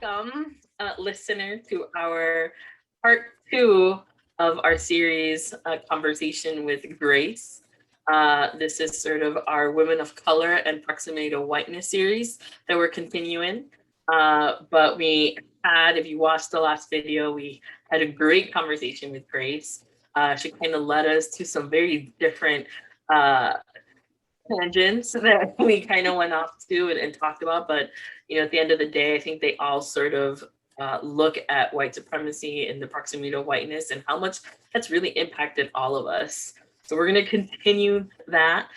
Welcome, listener, to our part two of our series, Conversation with Grace. This is sort of our Women of Color and Proximity to Whiteness series that we're continuing. But we had, if you watched the last video, we had a great conversation with Grace. She kind of led us to some very different tangents that we kind of went off to and talked about. But, at the end of the day, I think they all sort of look at white supremacy and the proximity to whiteness and how much that's really impacted all of us. So we're going to continue that.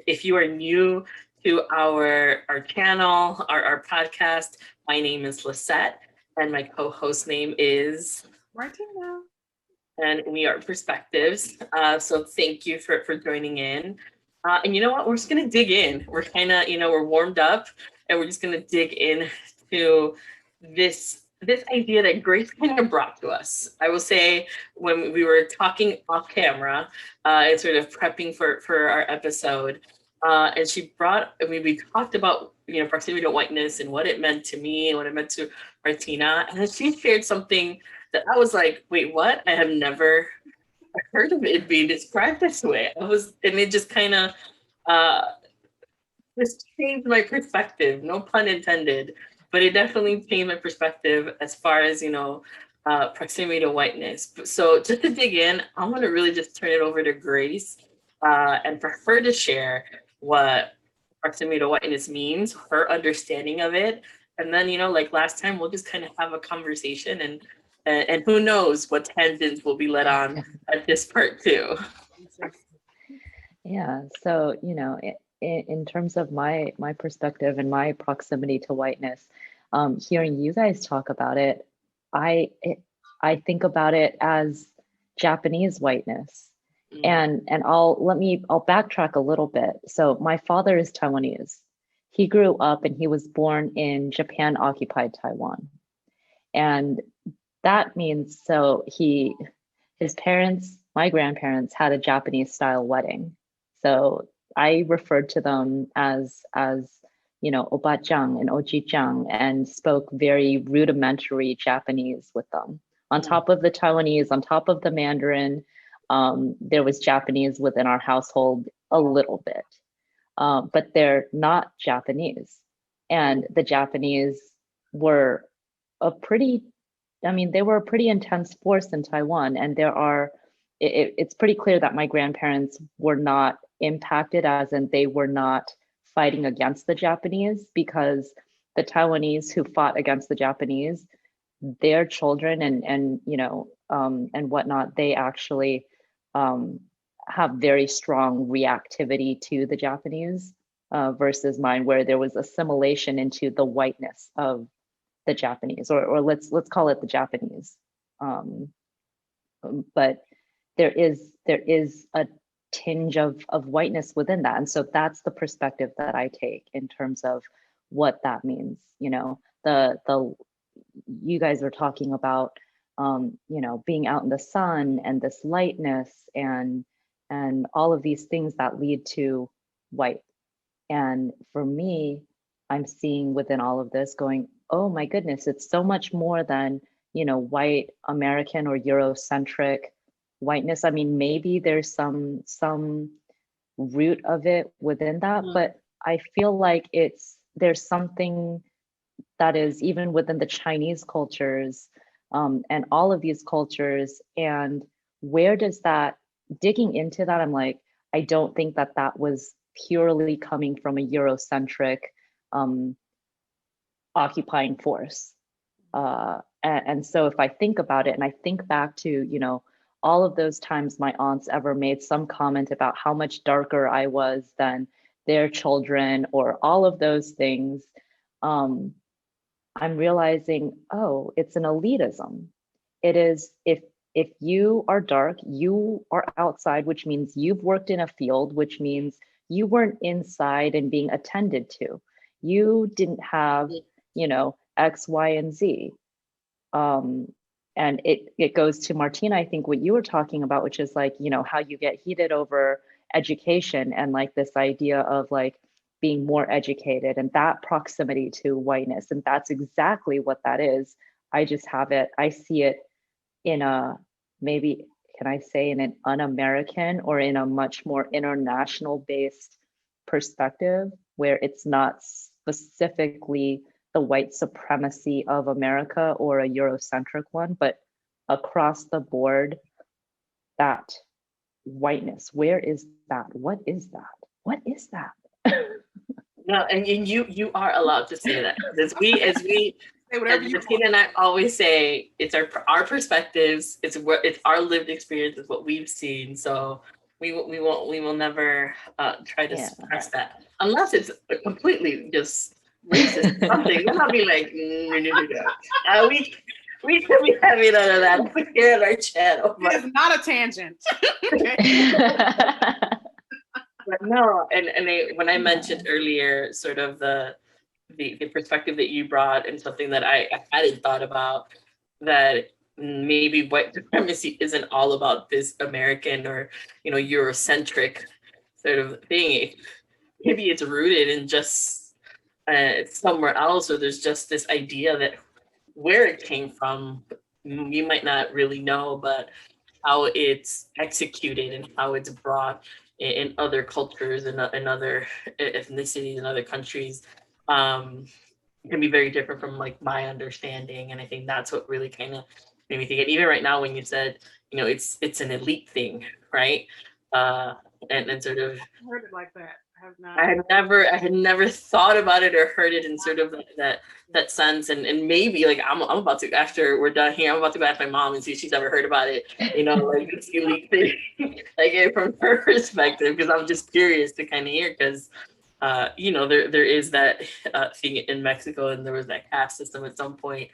If you are new to our channel, our podcast, my name is Lisette, and my co-host name is Martina. And we are Perspectives. So thank you for joining in. And you know what? We're just going to dig in. We're kind of, we're warmed up and we're just going to dig into this idea that Grace kind of brought to us. I will say when we were talking off camera and sort of prepping for our episode, and she brought, we talked about, proximity to whiteness and what it meant to me and what it meant to Martina. And then she shared something that I was like, wait, what? I have never heard of it being described this way. And it just kind of just changed my perspective. No pun intended, but it definitely changed my perspective as far as proximity to whiteness. So just to dig in, I'm gonna really just turn it over to Grace, and for her to share what proximity to whiteness means, her understanding of it, and then like last time, we'll just kind of have a conversation and who knows what tangents will be led on at this part too. Yeah, so in terms of my perspective and my proximity to whiteness, hearing you guys talk about it, I think about it as Japanese whiteness, and I'll backtrack a little bit. So my father is Taiwanese. He grew up and he was born in Japan occupied Taiwan, and that means his parents, my grandparents, had a Japanese style wedding. So I referred to them as obachan and ojichan, and spoke very rudimentary Japanese with them. On top of the Taiwanese, on top of the Mandarin, there was Japanese within our household a little bit, but they're not Japanese. And the Japanese were they were a pretty intense force in Taiwan, and it's pretty clear that my grandparents were not impacted, as in they were not fighting against the Japanese, because the Taiwanese who fought against the Japanese, their children and whatnot, they actually have very strong reactivity to the Japanese, versus mine, where there was assimilation into the whiteness of the Japanese, or let's call it the Japanese. But there is a tinge of whiteness within that, and so that's the perspective that I take in terms of what that means. The you guys are talking about being out in the sun and this lightness and all of these things that lead to white. And for me, I'm seeing within all of this going, oh my goodness, it's so much more than, white American or Eurocentric whiteness. I mean, maybe there's some root of it within that, but I feel like there's something that is even within the Chinese cultures, and all of these cultures. And where does that, digging into that, I'm like, I don't think that was purely coming from a Eurocentric occupying force. And so if I think about it and I think back to, all of those times my aunts ever made some comment about how much darker I was than their children, or all of those things, I'm realizing, oh, it's an elitism. It is, if you are dark, you are outside, which means you've worked in a field, which means you weren't inside and being attended to. You didn't have, X, Y, and Z. And it goes to Martina, I think what you were talking about, which is like, how you get heated over education, and like this idea of like, being more educated and that proximity to whiteness. And that's exactly what that is. I see it in a, maybe, can I say, in an un-American or in a much more international based perspective, where it's not specifically the white supremacy of America or a Eurocentric one, but across the board, that whiteness, where is that? What is that? What is that? No, and you are allowed to say that. As we Say whatever you Tina want. and I always say, it's our perspectives, it's our lived experience, it's what we've seen. So we will never try to suppress that unless it's completely just racist or something. Then I'll be like, no. We could be having none of that here on our channel. But It's not a tangent. but no, and when I mentioned earlier, sort of the perspective that you brought, and something that I hadn't thought about, that maybe white supremacy isn't all about this American or Eurocentric sort of thing. Maybe it's rooted in just somewhere else, or there's just this idea that where it came from, you might not really know, but how it's executed and how it's brought in other cultures and in other ethnicities in other countries can be very different from like my understanding. And I think that's what really kind of made me think. And even right now, when you said, it's an elite thing, right? And sort of, I heard it like that. I had never thought about it or heard it in sort of that sense. And maybe like I'm about to, after we're done here, I'm about to go ask my mom and see if she's ever heard about it, like this elite thing, like from her perspective, because I'm just curious to kind of hear, because there is that thing in Mexico, and there was that caste system at some point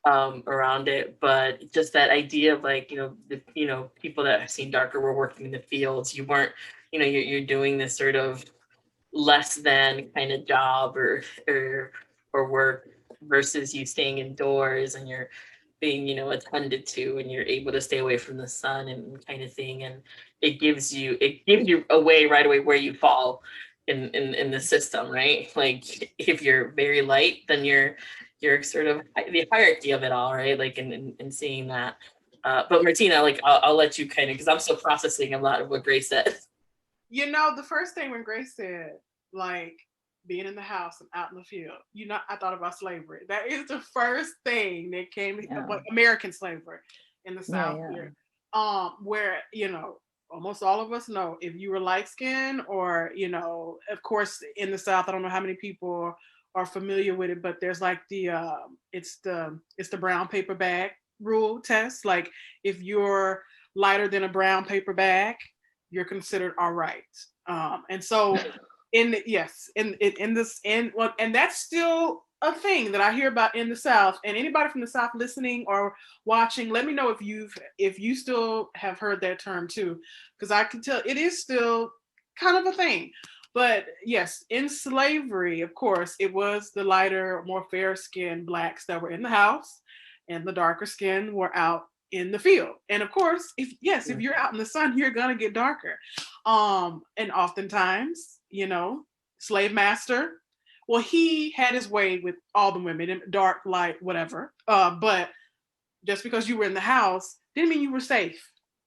around it, but just that idea of like, people that have seen darker were working in the fields. You weren't, you're doing this sort of less than kind of job or work, versus you staying indoors and you're being attended to, and you're able to stay away from the sun and kind of thing. And it gives you away right away where you fall in the system, right? Like if you're very light, then you're sort of the hierarchy of it all, right? Like in seeing that. But Martina, like I'll let you kind of, because I'm still processing a lot of what Grace said. The first thing when Grace said, like, being in the house and out in the field, I thought about slavery. That is the first thing that came, American slavery in the South here. Where, almost all of us know, if you were light skinned or, of course in the South, I don't know how many people are familiar with it, but there's like it's the brown paper bag rule test. Like if you're lighter than a brown paper bag, you're considered all right. And so and that's still a thing that I hear about in the South. And anybody from the South listening or watching, let me know if you still have heard that term too, because I can tell it is still kind of a thing. But yes, in slavery, of course, it was the lighter, more fair-skinned blacks that were in the house, and the darker skin were out in the field. And of course, if you're out in the sun, you're gonna get darker. And oftentimes, slave master, well, he had his way with all the women, dark, light, whatever. But just because you were in the house didn't mean you were safe.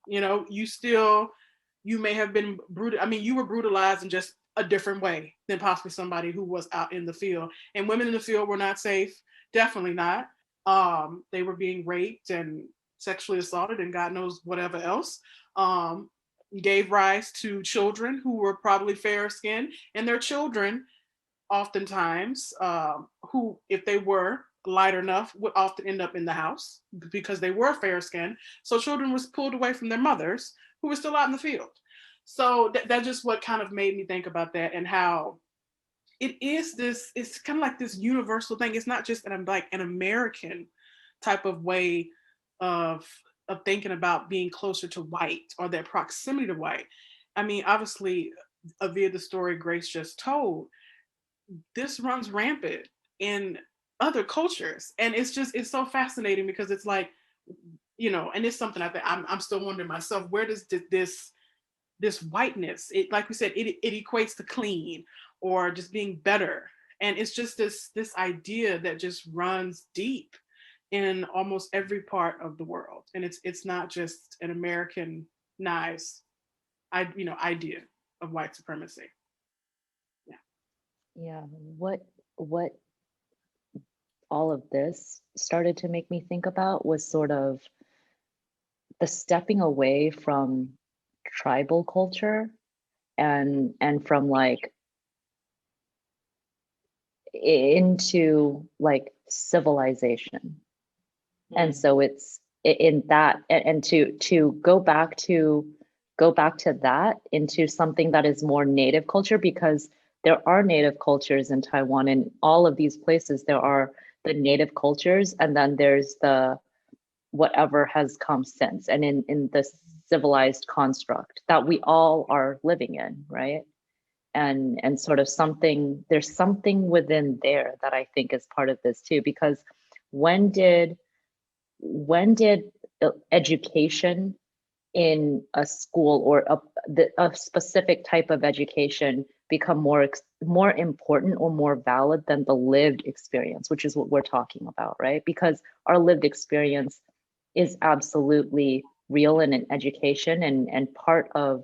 You may have been brutal. I mean, you were brutalized in just a different way than possibly somebody who was out in the field. And women in the field were not safe. Definitely not. They were being raped and sexually assaulted and God knows whatever else. Gave rise to children who were probably fair skinned, and their children oftentimes, who, if they were light enough, would often end up in the house because they were fair skinned. So children was pulled away from their mothers who were still out in the field. So that's just what kind of made me think about that, and how it's kind of like this universal thing. It's not just an American type of way of thinking about being closer to white or that proximity to white. I mean, obviously, via the story Grace just told, this runs rampant in other cultures. And it's so fascinating because it's like, and it's something I think I'm still wondering myself, where does this whiteness, it, like we said, it equates to clean, or just being better. And it's just this idea that just runs deep in almost every part of the world. And it's not just an Americanized idea of white supremacy. Yeah. Yeah. What all of this started to make me think about was sort of the stepping away from tribal culture and from like into like civilization. And so it's in that, and to go back to that into something that is more native culture, because there are native cultures in Taiwan. In all of these places there are the native cultures, and then there's the whatever has come since, and in the civilized construct that we all are living in, right? And sort of there's something within there that I think is part of this too, because when did education in a school, or a specific type of education, become more important or more valid than the lived experience, which is what we're talking about, right? Because our lived experience is absolutely real in an education, and part of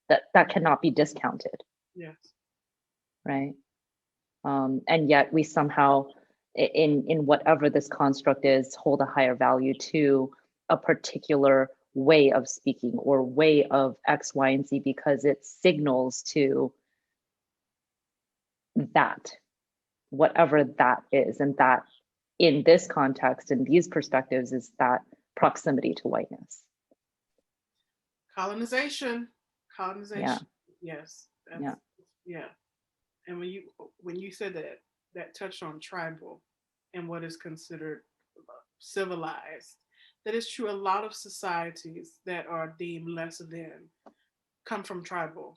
that cannot be discounted. Yes. Right. And yet we somehow, in whatever this construct is, hold a higher value to a particular way of speaking or way of X, Y, and Z, because it signals to that, whatever that is. And that, in this context, in these perspectives, is that proximity to whiteness. Colonization. Yeah. Yes. Yeah. Yeah. And when you said that touched on tribal and what is considered civilized, that is true. A lot of societies that are deemed less than come from tribal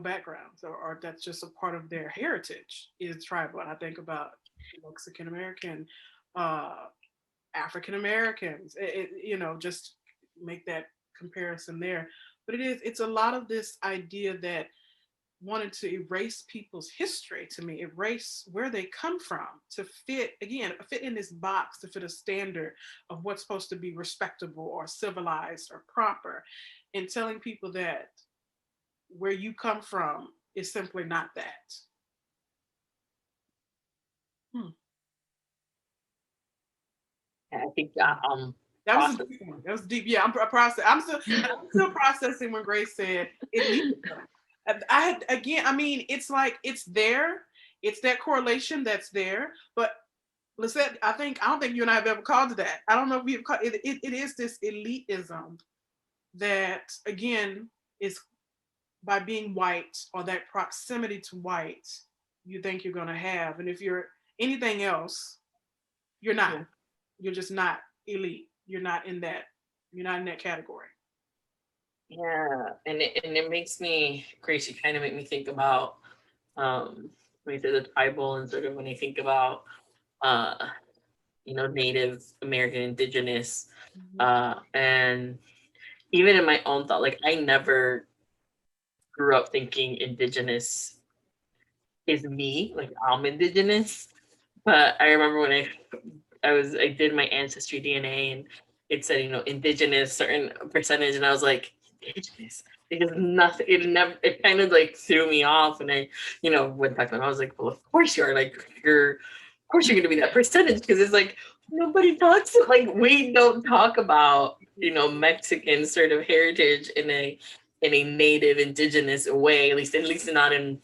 backgrounds, or that's just a part of their heritage is tribal. And I think about Mexican American, African Americans, just make that comparison there. But it's a lot of this idea that wanted to erase people's history, to me, erase where they come from, to fit in this box, to fit a standard of what's supposed to be respectable or civilized or proper, and telling people that where you come from is simply not that. I think that was a deep one. That was deep. Yeah, I'm still processing when Grace said elitism. It's like it's there. It's that correlation that's there. But Lisette, I don't think you and I have ever called to that. I don't know if we've called it. It is this elitism that, again, is by being white, or that proximity to white, you think you're going to have. And if you're anything else, you're not. Yeah. You're just not elite. You're not in that category. Yeah, and it makes me, Grace, you kind of make me think about when you say the tribal, and sort of when you think about Native American, Indigenous, and even in my own thought, like I never grew up thinking Indigenous is me, like I'm Indigenous. But I remember when I did my ancestry DNA, and it said, Indigenous, certain percentage, and I was like, Indigenous, because nothing, it kind of like threw me off. And I, went back and I was like, well, of course you are, like of course you're gonna be that percentage, because it's like nobody talks, like we don't talk about Mexican sort of heritage in a native Indigenous way, at least not in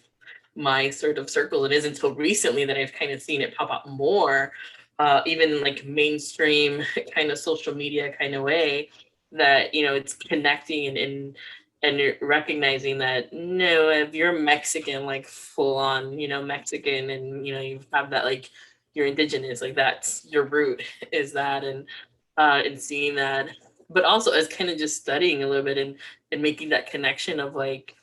my sort of circle. It is until recently that I've kind of seen it pop up more, even like mainstream kind of social media kind of way, that it's connecting and you're recognizing that, no, if you're Mexican, like full on Mexican, and you have that, like you're Indigenous, like that's your root, is that. And seeing that, but also as kind of just studying a little bit, and making that connection of like,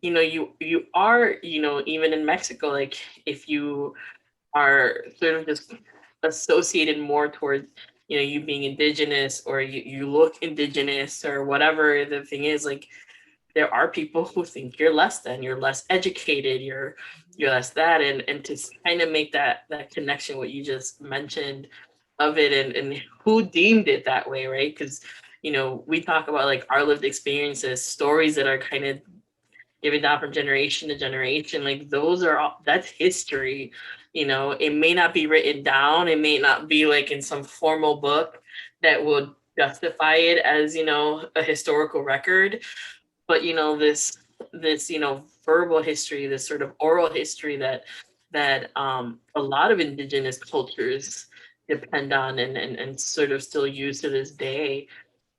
you are, even in Mexico, like if you are sort of just associated more towards, you being Indigenous, or you look Indigenous, or whatever the thing is, like there are people who think you're less than, you're less educated, you're less that, and to kind of make that connection, what you just mentioned of it, and who deemed it that way, right? Because we talk about like our lived experiences, stories that are kind of given down from generation to generation, like those are all, that's history. It may not be written down, it may not be like in some formal book that will justify it as a historical record, but this verbal history, this sort of oral history that a lot of indigenous cultures depend on, and sort of still use to this day,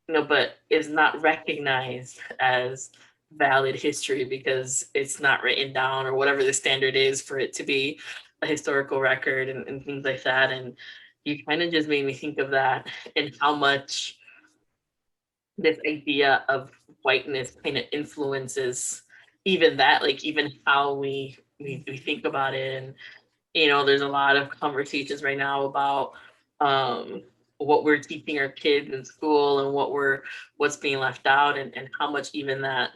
but is not recognized as valid history because it's not written down, or whatever the standard is for it to be a historical record, and things like that. And you kind of just made me think of that, and how much this idea of whiteness kind of influences even that, like even how we think about it. And there's a lot of conversations right now about what we're teaching our kids in school, and what's being left out, and how much even that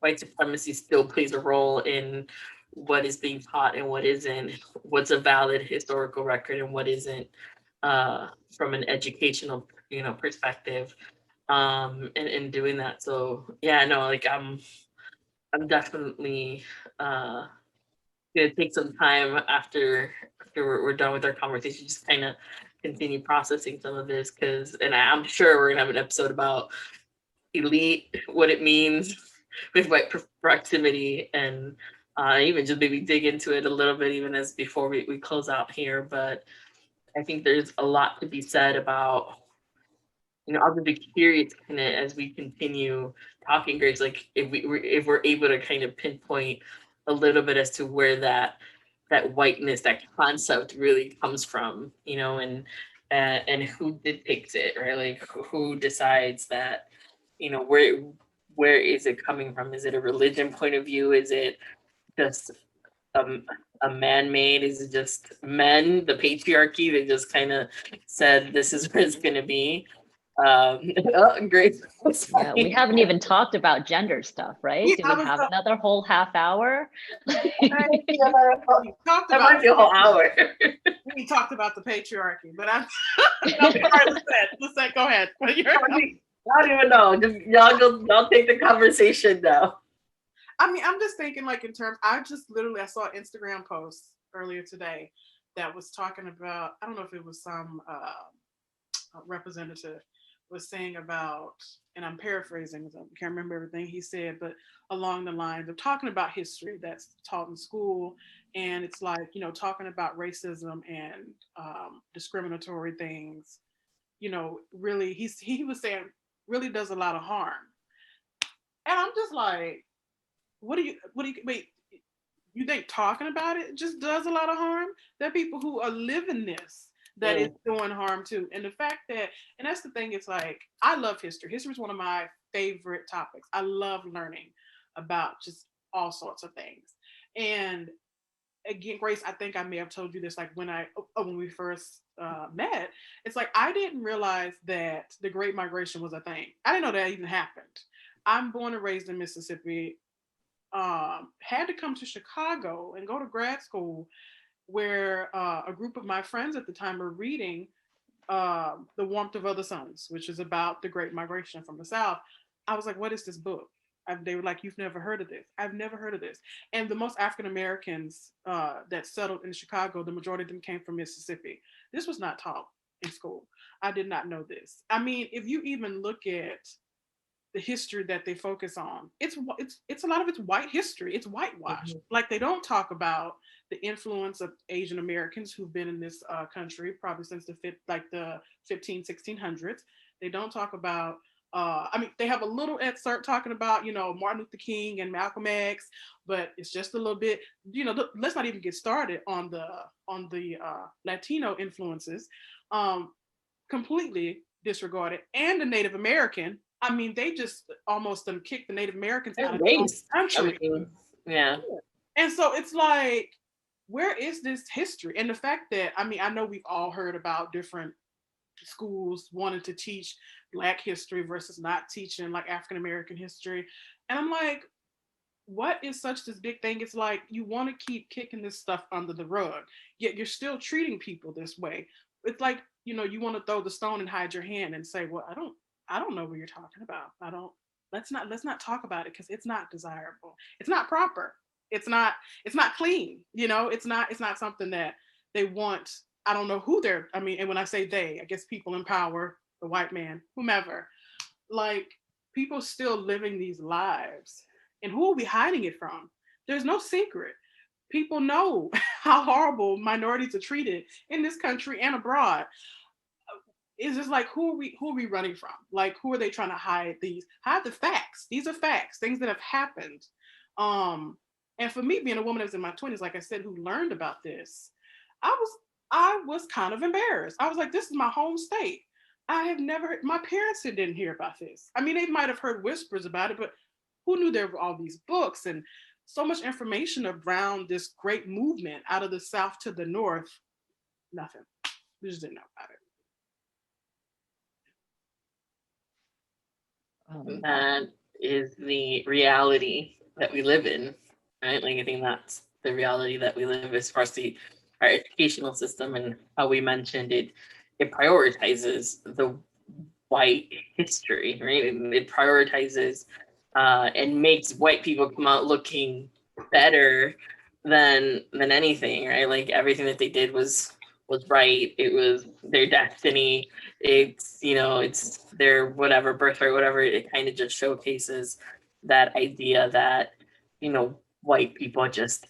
white supremacy still plays a role in what is being taught and what isn't, what's a valid historical record and what isn't, from an educational perspective, and doing that. So yeah, no, like I'm definitely gonna take some time after we're done with our conversation, just kind of continue processing some of this, and I'm sure we're gonna have an episode about elite, what it means with white proximity, and even just maybe dig into it a little bit even as before we close out here. But I think there's a lot to be said about, I'll just be curious kind of as we continue talking, Grace, like if we're able to kind of pinpoint a little bit as to where that whiteness, that concept really comes from, and who dictates it, right? Like who decides that, where is it coming from? Is it a religion point of view? Is it just a man-made? Is it just men, the patriarchy, they just kind of said this is where it's going to be? Oh, great. Yeah, we haven't even talked about gender stuff, right? Yeah, Do we have another whole half hour? We talked That about might be a whole hour. we talked about the patriarchy, but I'm let's say, go ahead. I don't even know. Just y'all take the conversation now. I mean, I'm just thinking like in terms, I saw an Instagram post earlier today that was talking about, I don't know if it was some representative was saying about, and I'm paraphrasing, I can't remember everything he said, but along the lines of talking about history that's taught in school. And it's like, talking about racism and discriminatory things, really, he was saying really does a lot of harm. And I'm just like, wait, you think talking about it just does a lot of harm? There are people who are living this that is doing harm too. And the fact that, and that's the thing, it's like, I love history. History is one of my favorite topics. I love learning about just all sorts of things. And again, Grace, I think I may have told you this, like when we first met, it's like, I didn't realize that the Great Migration was a thing. I didn't know that even happened. I'm born and raised in Mississippi, had to come to Chicago and go to grad school where a group of my friends at the time were reading The Warmth of Other Suns, which is about the Great Migration from the South. I was like, what is this book? They were like, you've never heard of this. I've never heard of this. And the most African Americans that settled in Chicago, the majority of them came from Mississippi. This was not taught in school. I did not know this. I mean, if you even look at the history that they focus on, it's a lot of it's white history. It's whitewashed. Like they don't talk about the influence of Asian Americans who've been in this country probably since the 1600s. They don't talk about I mean, they have a little excerpt talking about, Martin Luther King and Malcolm X, but it's just a little bit, let's not even get started on the Latino influences, completely disregarded, and the Native American. I mean, they just almost kicked the Native Americans out of the country. Yeah. And so it's like, where is this history? And the fact that, I mean, I know we've all heard about different schools wanted to teach Black history versus not teaching like African American history. And I'm like, what is such this big thing? It's like you want to keep kicking this stuff under the rug, yet you're still treating people this way. It's like, you want to throw the stone and hide your hand and say, well, I don't know what you're talking about. I don't let's not talk about it because it's not desirable. It's not proper. It's not clean. It's not something that they want. I don't know who they're, I mean, and when I say they, I guess people in power, the white man, whomever, like people still living these lives. And who are we hiding it from? There's no secret. People know how horrible minorities are treated in this country and abroad. It's just like, who are we running from? Like, who are they trying to hide hide the facts? These are facts, things that have happened. And for me, being a woman that was in my 20s, like I said, who learned about this, I was kind of embarrassed. I was like, this is my home state. I have never, my parents didn't hear about this. I mean, they might have heard whispers about it, but who knew there were all these books and so much information around this great movement out of the South to the North? Nothing. We just didn't know about it. That is the reality that we live in, right? Like I think that's the reality that we live as far as our educational system, and how we mentioned it. It prioritizes the white history, right? It prioritizes and makes white people come out looking better than anything, right? Like everything that they did was right. It was their destiny. It's their whatever birthright, whatever. It kind of just showcases that idea that white people just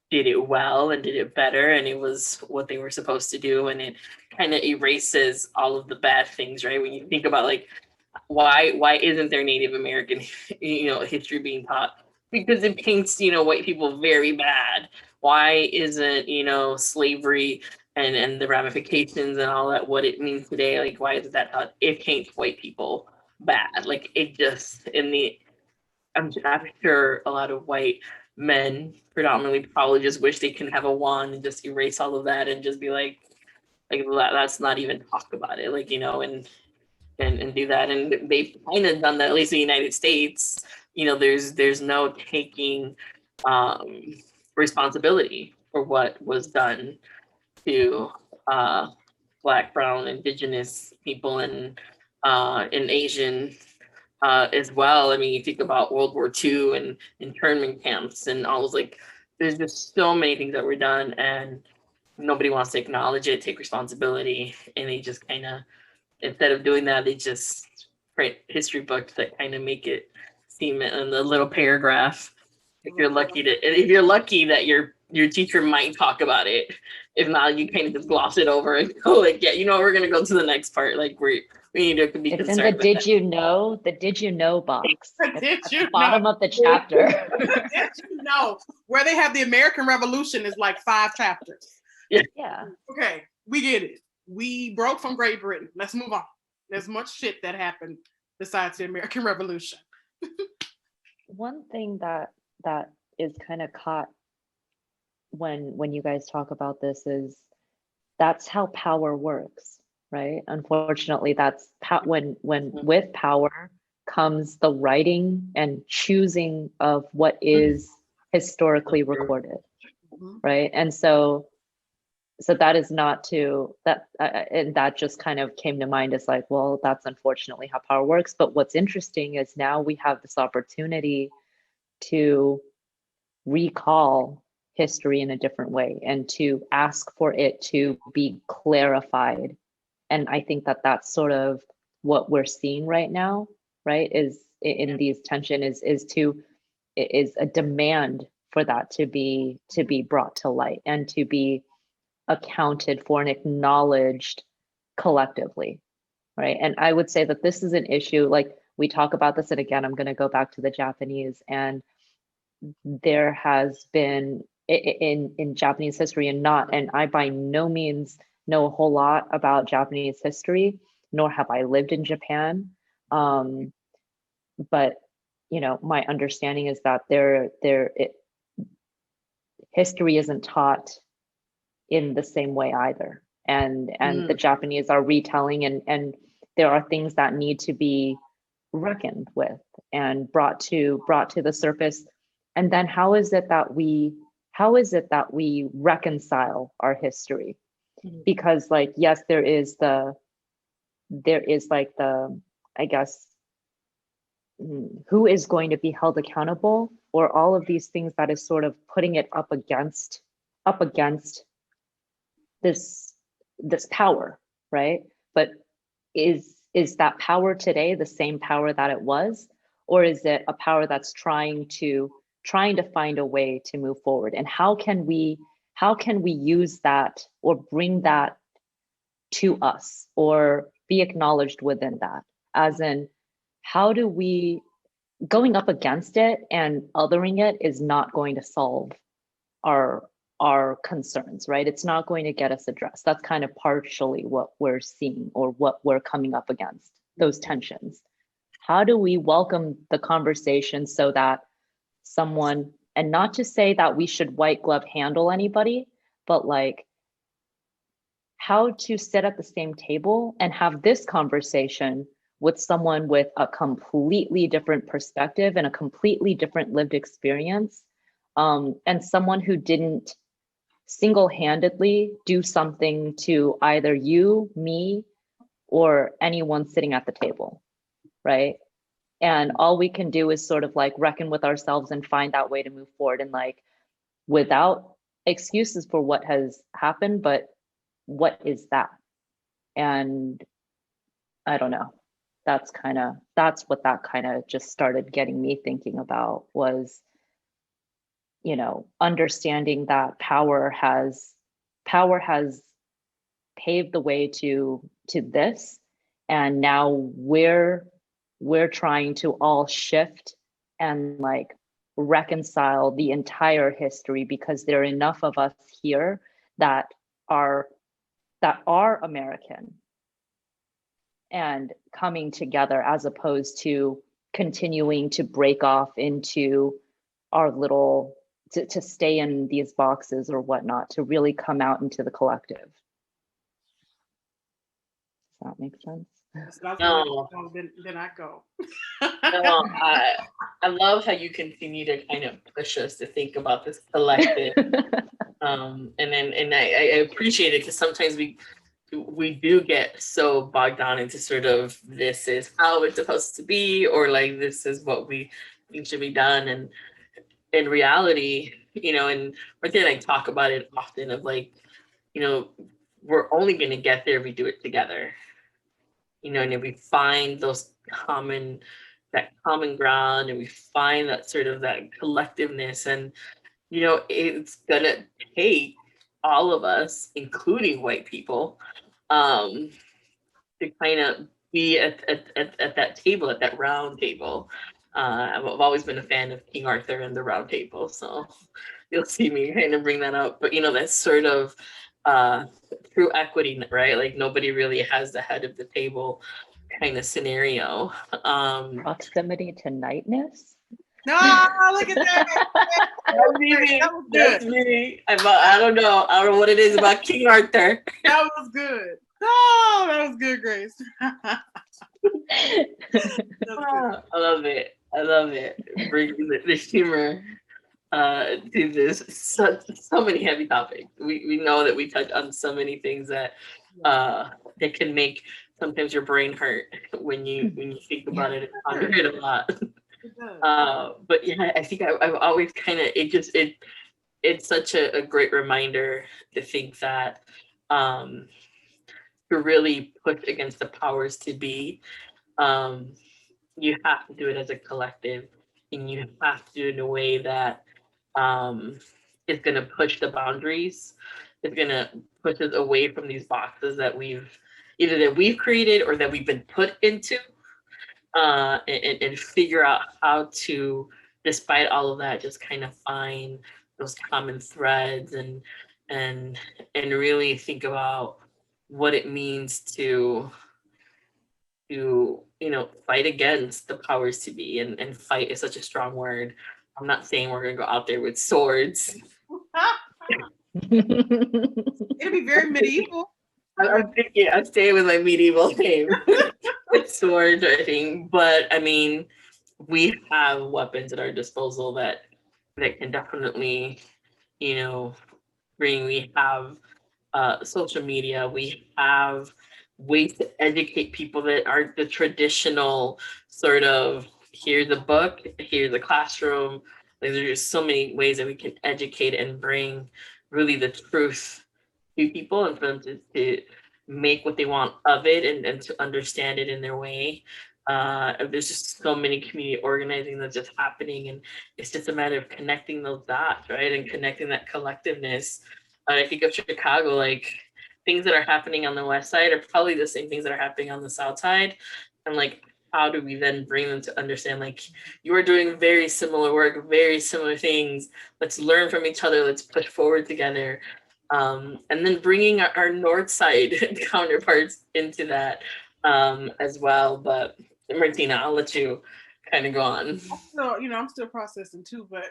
did it well and did it better, and it was what they were supposed to do, and it kind of erases all of the bad things, right? When you think about like why isn't there Native American history being taught? Because it paints white people very bad. Why isn't slavery and the ramifications and all that, what it means today, like why is that taught? It paints white people bad. Like it just I'm sure a lot of white men predominantly probably just wish they can have a wand and just erase all of that and just be like let's not even talk about it, like and do that. And they've kind of done that, at least in the United States. There's no taking responsibility for what was done to Black, brown, indigenous people and Asian as well. I mean, you think about World War II and internment camps and all those, like, there's just so many things that were done, and nobody wants to acknowledge it, take responsibility, and they just kind of, instead of doing that, they just print history books that kind of make it seem in a little paragraph. If you're lucky that your teacher might talk about it. If not, you kind of just gloss it over and go like, yeah, we're gonna go to the next part. Like we need to be it's concerned. In the did you know box at the bottom of the chapter. Did you know where they have the American Revolution is like 5 chapters. Yeah. Okay, we get it. We broke from Great Britain. Let's move on. There's much shit that happened besides the American Revolution. One thing that is kind of caught when you guys talk about this is that's how power works, right? Unfortunately, that's when with power comes the writing and choosing of what is historically recorded, right? And so that is not to that, and that just kind of came to mind as like, well, that's unfortunately how power works. But what's interesting is now we have this opportunity to recall history in a different way and to ask for it to be clarified. And I think that that's sort of what we're seeing right now, right? Is in these tension is a demand for that to be brought to light and to be accounted for and acknowledged collectively, right? And I would say that this is an issue, like we talk about this, and again, I'm going to go back to the Japanese, and there has been in Japanese history, and I by no means know a whole lot about Japanese history, nor have I lived in Japan. But my understanding is that history isn't taught in the same way either. and the Japanese are retelling, and there are things that need to be reckoned with and brought to the surface. And then how is it that we reconcile our history? Because like, yes, there is like the, I guess, who is going to be held accountable, or all of these things that is sort of putting it up against this power, right? But is that power today the same power that it was, or is it a power that's trying to find a way to move forward? And how can we use that, or bring that to us, or be acknowledged within that? As in, how do we, going up against it and othering it is not going to solve our concerns, right? It's not going to get us addressed. That's kind of partially what we're seeing, or what we're coming up against, those tensions. How do we welcome the conversation so that someone, and not to say that we should white glove handle anybody, but like, how to sit at the same table and have this conversation with someone with a completely different perspective and a completely different lived experience, and someone who didn't single-handedly do something to either you, me, or anyone sitting at the table, right? And all we can do is sort of like reckon with ourselves and find that way to move forward, and like, without excuses for what has happened, but what is that? And I don't know. That's what that kind of just started getting me thinking about, was, you know, understanding that power has paved the way to this, and now we're trying to all shift and like reconcile the entire history, because there are enough of us here that are American and coming together, as opposed to continuing to break off into our little, to stay in these boxes or whatnot, to really come out into the collective. Does that make sense? No. Then I go. No, I love how you continue to kind of push us to think about this collective. And I appreciate it, because sometimes we do get so bogged down into sort of, this is how it's supposed to be, or like, this is what we think should be done. And in reality, you know, and Martha and I talk about it often, of like, you know, we're only going to get there if we do it together. You know, and if we find that common ground, and we find that sort of that collectiveness, and, you know, it's gonna take all of us, including white people, to kind of be at that table, at that round table. I've always been a fan of King Arthur and the Round Table, so you'll see me kind of bring that up. But, you know, that's sort of true equity, right? Like, nobody really has the head of the table kind of scenario. Proximity to nightness. No, look at that. That's me. I don't know what it is about King Arthur. That was good. Oh, that was good, Grace. I love it. Bringing the humor to this, so many heavy topics. We know that we touch on so many things that that can make sometimes your brain hurt when you think about it and ponder it a lot. But yeah, I think I've always kind of, it's such a great reminder to think that to really push against the powers to be, you have to do it as a collective, and you have to do it in a way that is going to push the boundaries. It's going to push us away from these boxes that we've created or that we've been put into, and figure out how to, despite all of that, just kind of find those common threads, and really think about what it means to fight against the powers to be. And fight is such a strong word. I'm not saying we're gonna go out there with swords. It'll be very medieval. I'm thinking I'm staying with my medieval name. It's sword writing, but I mean, we have weapons at our disposal that can definitely, you know, bring. We have social media. We have ways to educate people that aren't the traditional sort of here's a book, here's a classroom. Like, there's just so many ways that we can educate and bring really the truth to people and for them to make what they want of it and to understand it in their way. There's just so many community organizing that's just happening, and it's just a matter of connecting those dots, right? And connecting that collectiveness. I think of Chicago, like things that are happening on the west side are probably the same things that are happening on the south side. And like, how do we then bring them to understand, like, you are doing very similar work, very similar things. Let's learn from each other. Let's push forward together. And then bringing our north side counterparts into that as well. But Martina, I'll let you kind of go on. So, I'm still processing too, but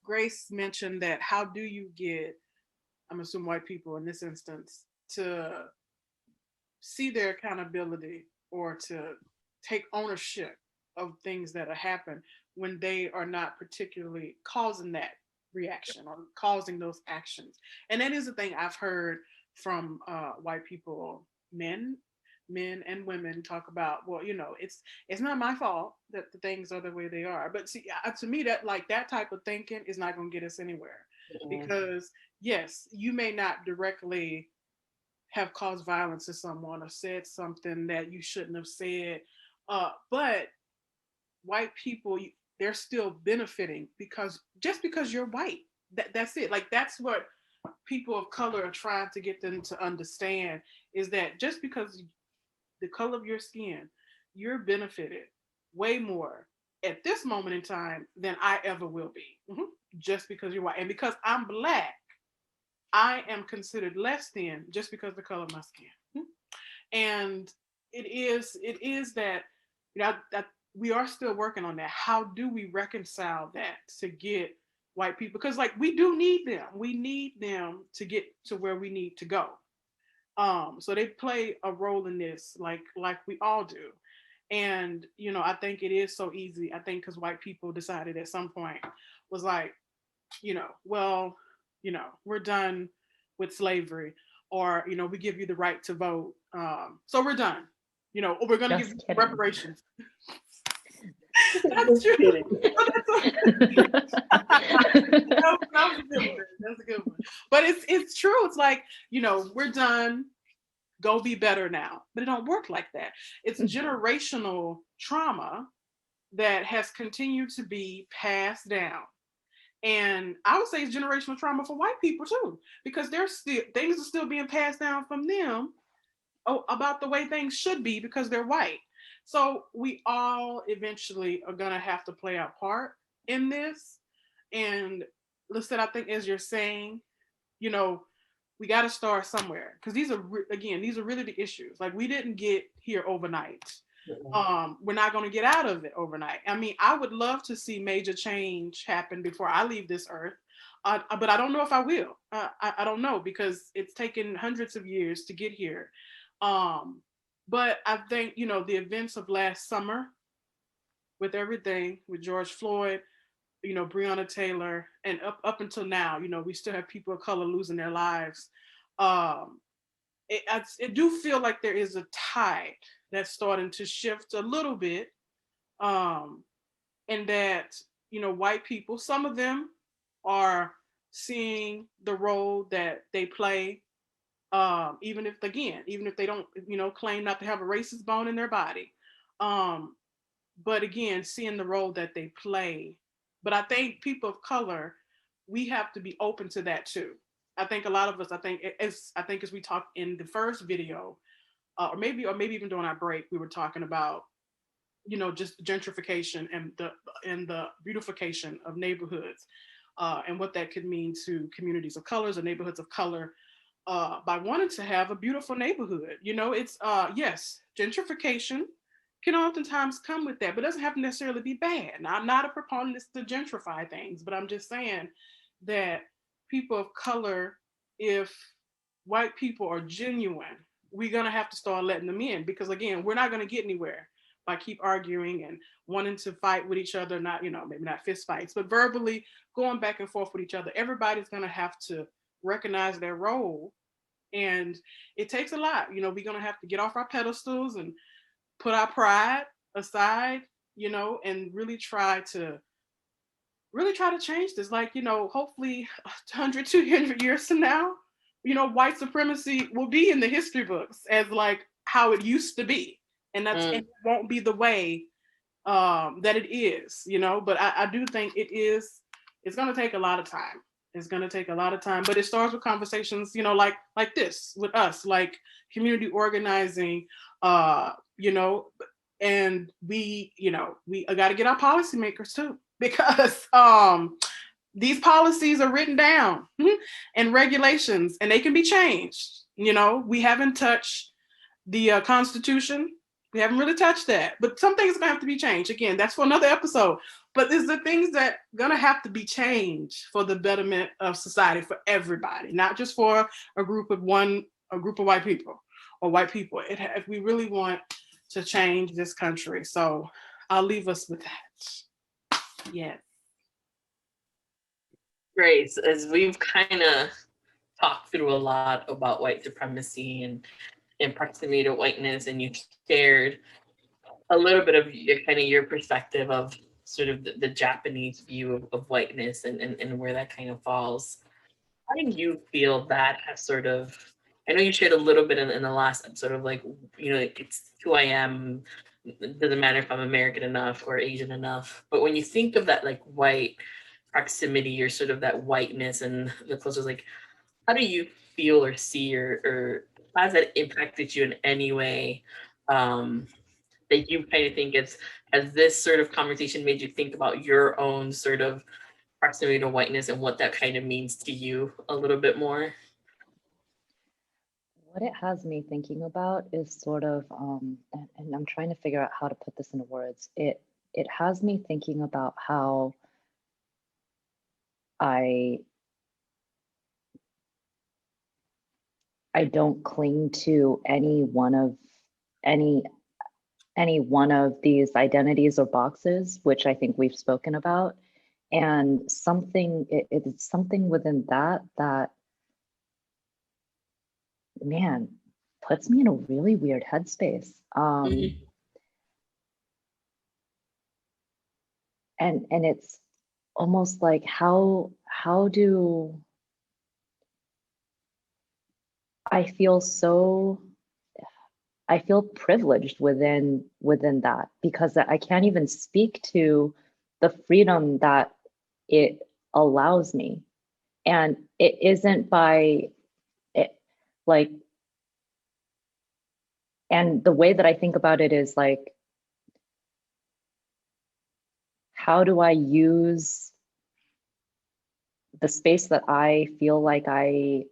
Grace mentioned that how do you get, I'm assuming white people in this instance, to see their accountability or to take ownership of things that have happened when they are not particularly causing that reaction or causing those actions. And that is the thing I've heard from white people, men and women, talk about, well, it's not my fault that the things are the way they are. But see, to me, that, like, that type of thinking is not going to get us anywhere. Because yes, you may not directly have caused violence to someone or said something that you shouldn't have said, but white people, they're still benefiting because you're white. That's it. Like, that's what people of color are trying to get them to understand, is that just because the color of your skin, you're benefited way more at this moment in time than I ever will be. Just because you're white. And because I'm black, I am considered less than just because of the color of my skin. And it is that, that we are still working on that. How do we reconcile that to get white people? Because, like, we do need them. We need them to get to where we need to go. So they play a role in this, like we all do. And I think it is so easy. I think because white people decided at some point, was like, well, we're done with slavery, or we give you the right to vote, so we're done, or we're going to give you reparations. That's true. That's a good one. But it's true. It's like, we're done. Go be better now. But it don't work like that. It's generational trauma that has continued to be passed down. And I would say it's generational trauma for white people too, because things are still being passed down from them about the way things should be because they're white. So we all eventually are gonna have to play our part in this. And listen, I think, as you're saying, we got to start somewhere, because these are really the issues. Like, we didn't get here overnight. We're not going to get out of it overnight. I mean, I would love to see major change happen before I leave this earth, but I don't know if I will. I don't know, because it's taken hundreds of years to get here. But I think, the events of last summer, with everything, with George Floyd, Breonna Taylor, and up until now, we still have people of color losing their lives. It do feel like there is a tide that's starting to shift a little bit, and that, white people, some of them are seeing the role that they play, even if they don't, claim not to have a racist bone in their body. But again, seeing the role that they play. But I think people of color, we have to be open to that too. I think a lot of us, as we talked in the first video, or maybe even during our break, we were talking about, just gentrification and the beautification of neighborhoods, and what that could mean to communities of colors or neighborhoods of color, by wanting to have a beautiful neighborhood. It's yes, gentrification can oftentimes come with that, but it doesn't have to necessarily be bad. Now, I'm not a proponent to gentrify things, but I'm just saying that people of color, if white people are genuine, we're going to have to start letting them in, because again, we're not going to get anywhere by keep arguing and wanting to fight with each other, not, maybe not fist fights, but verbally going back and forth with each other. Everybody's going to have to recognize their role. And it takes a lot. We're going to have to get off our pedestals and put our pride aside, and really try to change this. Like, hopefully 100, 200 years from now, white supremacy will be in the history books as like how it used to be. And it won't be the way that it is, but I do think it's going to take a lot of time. It's going to take a lot of time, but it starts with conversations, like this with us, like community organizing, and we got to get our policymakers too, because these policies are written down and regulations, and they can be changed. We haven't touched the Constitution. We haven't really touched that, but some things are gonna have to be changed. Again, that's for another episode. But there's the things that gonna have to be changed for the betterment of society for everybody, not just for a group of white people or white people. If we really want to change this country, so I'll leave us with that. Yeah. Great. As we've kind of talked through a lot about white supremacy and proximity to whiteness, and you shared a little bit of your perspective of sort of the Japanese view of whiteness and where that kind of falls. How do you feel that has sort of, I know you shared a little bit in the last episode of like, it's who I am, it doesn't matter if I'm American enough or Asian enough, but when you think of that like white proximity or sort of that whiteness and the closest, like, how do you feel or see or has that impacted you in any way, that you kind of think has this sort of conversation made you think about your own sort of proximity to whiteness and what that kind of means to you a little bit more? What it has me thinking about is sort of, and I'm trying to figure out how to put this into words. It has me thinking about how I don't cling to any one of these identities or boxes, which I think we've spoken about. And it's something within that man puts me in a really weird headspace. And it's almost like how do I feel privileged within that, because I can't even speak to the freedom that it allows me. And it isn't by it, like, and the way that I think about it is like, how do I use the space that I feel like I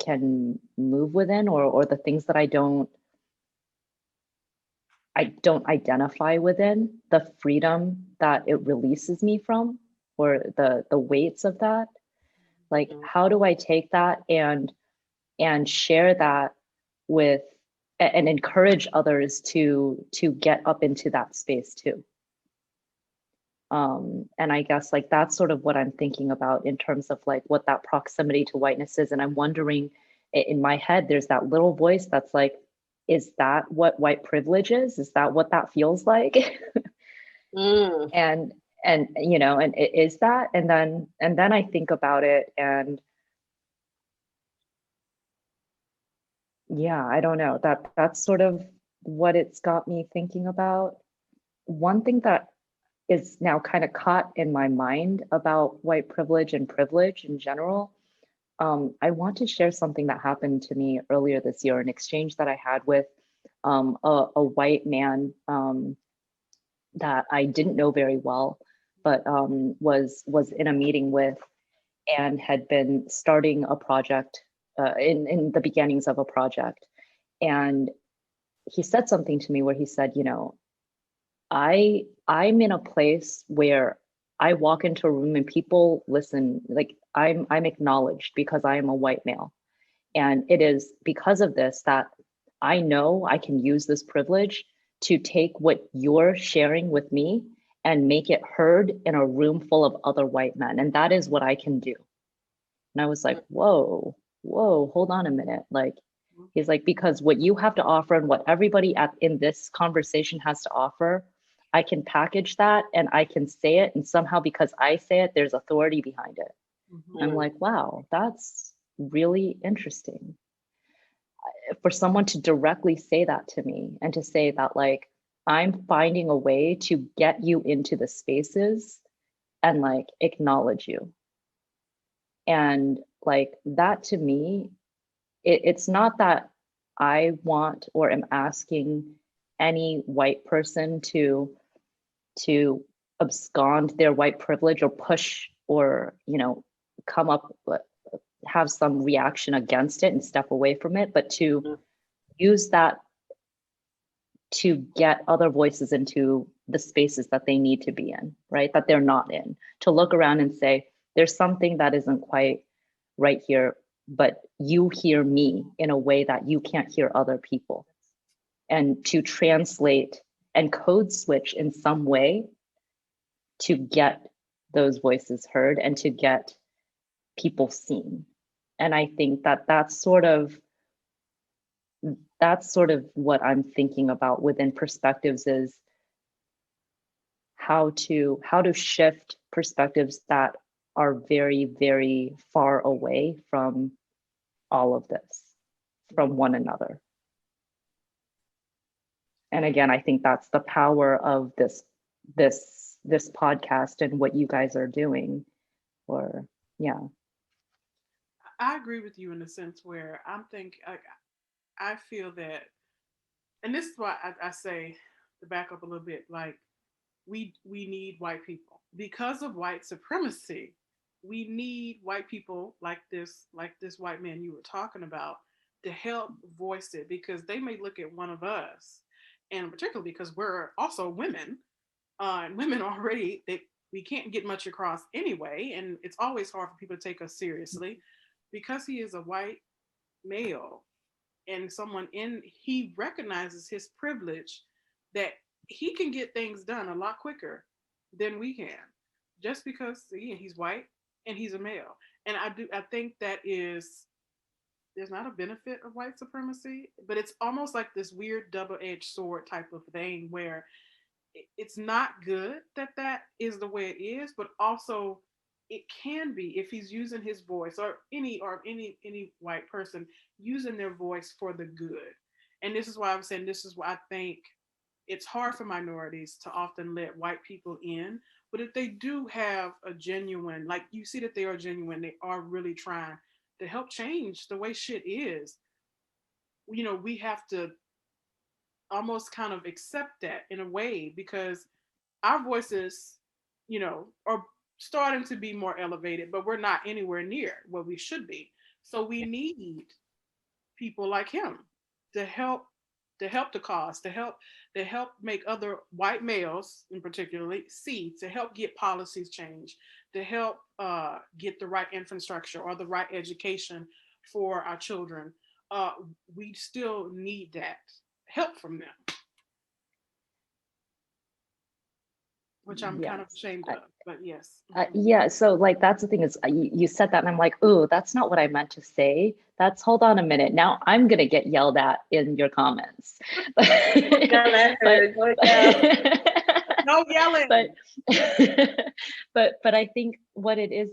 can move within, or the things that I don't identify within, the freedom that it releases me from, or the weights of that. Like, how do I take that and share that with and encourage others to get up into that space too? And I guess like that's sort of what I'm thinking about in terms of like what that proximity to whiteness is. And I'm wondering, in my head, there's that little voice that's like, is that what white privilege is? Is that what that feels like? And is that? And then I think about it, and yeah, I don't know, that's sort of what it's got me thinking about. One thing that is now kind of caught in my mind about white privilege and privilege in general. I want to share something that happened to me earlier this year, an exchange that I had with a white man that I didn't know very well, but was in a meeting with, and had been starting a project, in the beginnings of a project. And he said something to me where he said, I'm in a place where I walk into a room and people listen, like I'm acknowledged because I am a white male. And it is because of this that I know I can use this privilege to take what you're sharing with me and make it heard in a room full of other white men. And that is what I can do. And I was like, whoa, hold on a minute. Like, he's like, because what you have to offer and what everybody in this conversation has to offer, I can package that and I can say it. And somehow because I say it, there's authority behind it. I'm like, wow, that's really interesting. For someone to directly say that to me and to say that, like, I'm finding a way to get you into the spaces and like acknowledge you. And like that to me, it's not that I want or am asking any white person to abscond their white privilege or push or, you know, come up, have some reaction against it and step away from it, but to use that to get other voices into the spaces that they need to be in, right? That they're not in, to look around and say, there's something that isn't quite right here, but you hear me in a way that you can't hear other people. And to translate and code switch in some way to get those voices heard and to get people seen. And I think that that's sort of what I'm thinking about within perspectives, is how to shift perspectives that are very, very far away from all of this, from one another. And again, I think that's the power of this podcast and what you guys are doing. Or yeah. I agree with you in the sense where I feel that, and this is why I say, to back up a little bit, like we need white people because of white supremacy. We need white people like this white man you were talking about to help voice it, because they may look at one of us, and particularly because we're also women, and women already, we can't get much across anyway, and it's always hard for people to take us seriously because he is a white male and someone he recognizes his privilege, that he can get things done a lot quicker than we can, just because again he's white and he's a male. And I think that is, there's not a benefit of white supremacy, but it's almost like this weird double-edged sword type of thing where it's not good that that is the way it is, but also it can be if he's using his voice, or any white person using their voice for the good. And this is why I'm saying, this is why I think it's hard for minorities to often let white people in. But if they do have a genuine, like you see that they are genuine, they are really trying to help change the way shit is, you know, we have to almost kind of accept that in a way, because our voices, you know, are starting to be more elevated, but we're not anywhere near where we should be. So we need people like him to help the cause, to help make other white males in particularly see, to help get policies changed, to help get the right infrastructure or the right education for our children. We still need that help from them, which I'm kind of ashamed of, but yes. Yeah, so like that's the thing is you said that and I'm like, oh, that's not what I meant to say. That's, hold on a minute. Now I'm gonna get yelled at in your comments. No yelling. But I think what it is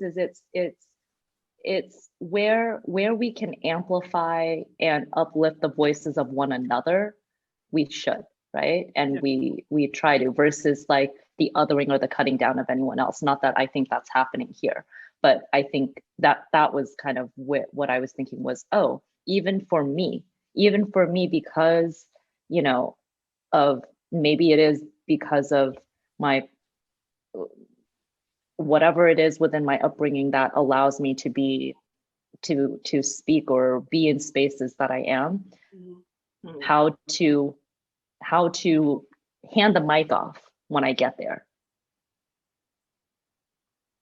it's where we can amplify and uplift the voices of one another, we should, right? And we try to, versus like the othering or the cutting down of anyone else. Not that I think that's happening here, but I think that was kind of what I was thinking was, oh, even for me, because, you know, of maybe it is because of my, whatever it is within my upbringing that allows me to be, to speak or be in spaces that I am, how to hand the mic off when I get there.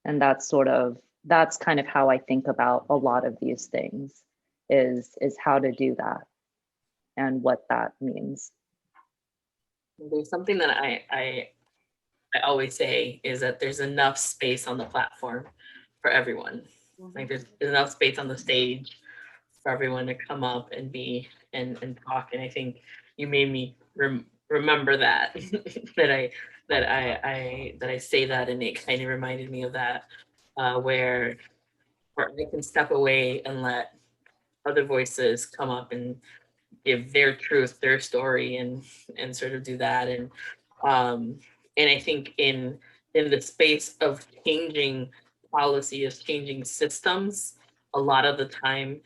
And that's kind of how I think about a lot of these things. is how to do that and what that means. There's something that I always say is that there's enough space on the platform for everyone. Like there's enough space on the stage for everyone to come up and be and talk. And I think you made me remember that that I say that, and it kind of reminded me of that where I can step away and let other voices come up and give their truth, their story, and sort of do that. And I think in the space of changing policy, of changing systems, a lot of the time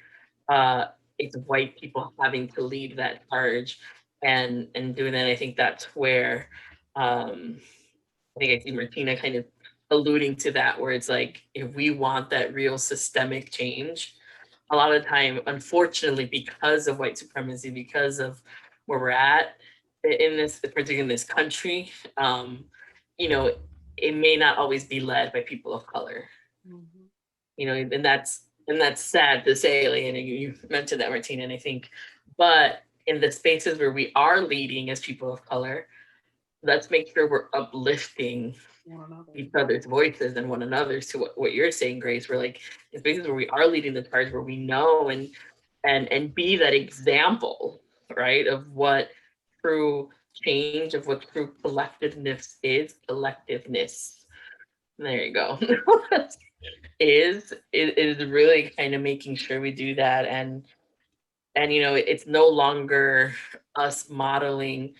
it's white people having to lead that charge and doing that. I think that's where I think I see Martina kind of alluding to that, where it's like, if we want that real systemic change, a lot of the time, unfortunately, because of white supremacy, because of where we're at in this, particularly in this country, you know, it may not always be led by people of color. You know, and that's sad to say, like, and you mentioned that, Martina, and I think, but in the spaces where we are leading as people of color, let's make sure we're uplifting each other's voices and one another's, to what you're saying, Grace. We're like, in spaces where we are leading the charge, where we know and be that example, right, of what true change, of what true collectiveness is. Collectiveness, there you go. is really kind of making sure we do that. And you know, it's no longer us modeling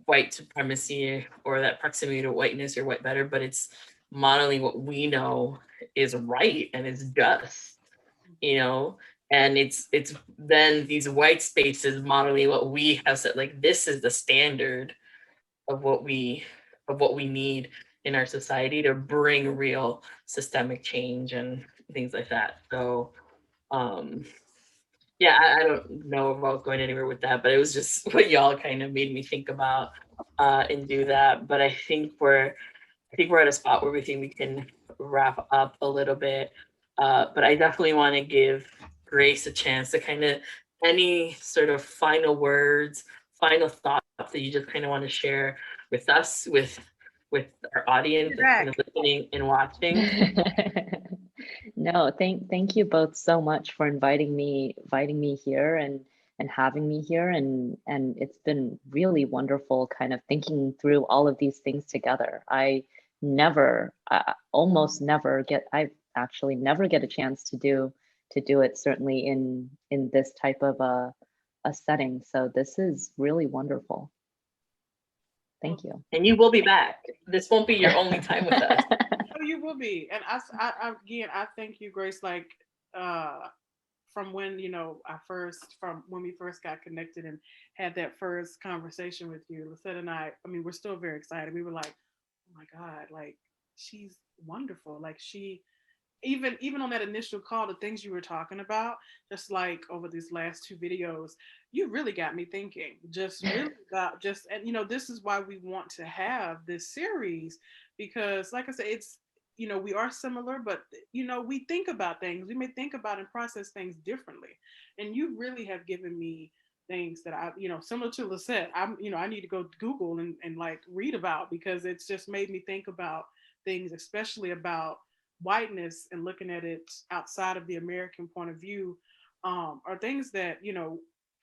white supremacy or that proximity to whiteness or what better, but it's modeling what we know is right and is just, you know. And it's then these white spaces modeling what we have said, like, this is the standard of what we need in our society to bring real systemic change and things like that. So yeah, I don't know if I was going anywhere with that, but it was just what y'all kind of made me think about and do that. But I think we're at a spot where we think we can wrap up a little bit. But I definitely want to give Grace a chance to kind of, any sort of final words, final thoughts that you just kind of want to share with us, with our audience that's kind of listening and watching. No, thank you both so much for inviting me here and having me here, and it's been really wonderful kind of thinking through all of these things together. I almost never get, I actually never get a chance to do it, certainly in this type of a setting. So this is really wonderful. Thank you. And you will be back. This won't be your only time with us. Oh, you will be. And I again, I thank you, Grace. Like, from when, you know, from when we first got connected and had that first conversation with you, Lisette and I mean, we're still very excited. We were like, oh my God, like, she's wonderful. Like, she, even on that initial call, the things you were talking about, just like over these last two videos, you really got me thinking, just really about just, and you know, this is why we want to have this series, because like I said, it's, you know, we are similar, but you know, we think about things, we may think about and process things differently. And you really have given me things that I, you know, similar to Lisette, you know, I need to go Google and like read about, because it's just made me think about things, especially about whiteness and looking at it outside of the American point of view, are things that, you know,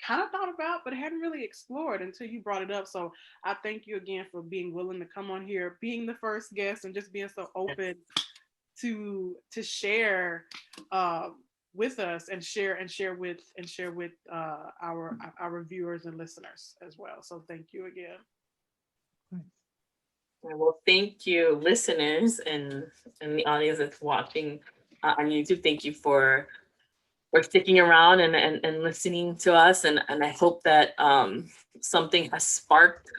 kind of thought about but hadn't really explored until you brought it up. So I thank you again for being willing to come on here, being the first guest, and just being so open to share with us and share with our viewers and listeners as well. So thank you again. Well, thank you, listeners and the audience that's watching on YouTube. Thank you for sticking around and listening to us. And I hope that something has sparked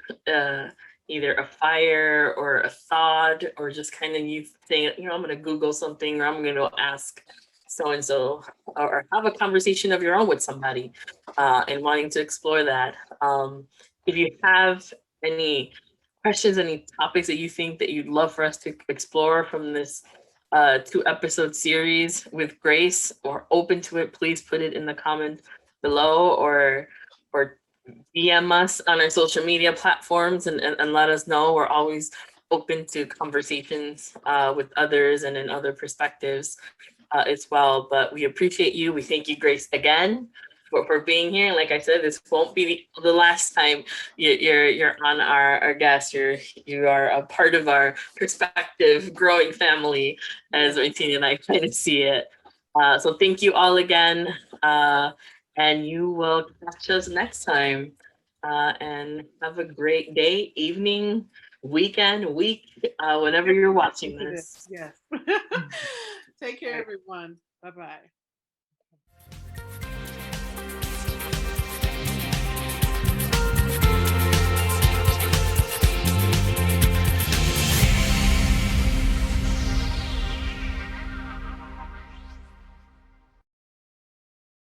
either a fire or a thought, or just kind of you saying, you know, I'm going to Google something, or I'm going to ask so-and-so, or have a conversation of your own with somebody and wanting to explore that. If you have any questions, any topics that you think that you'd love for us to explore from this 2-episode series with Grace, or open to it, please put it in the comments below, or DM us on our social media platforms and let us know. We're always open to conversations with others and in other perspectives as well. But we appreciate you. We thank you, Grace, again for being here. And like I said, this won't be the last time you're on our guest. You are a part of our perspective growing family, as Martina and I kind of see it. So thank you all again. And you will catch us next time. And have a great day, evening, weekend, week, whenever you're watching this. Yes. Take care, everyone. Bye-bye.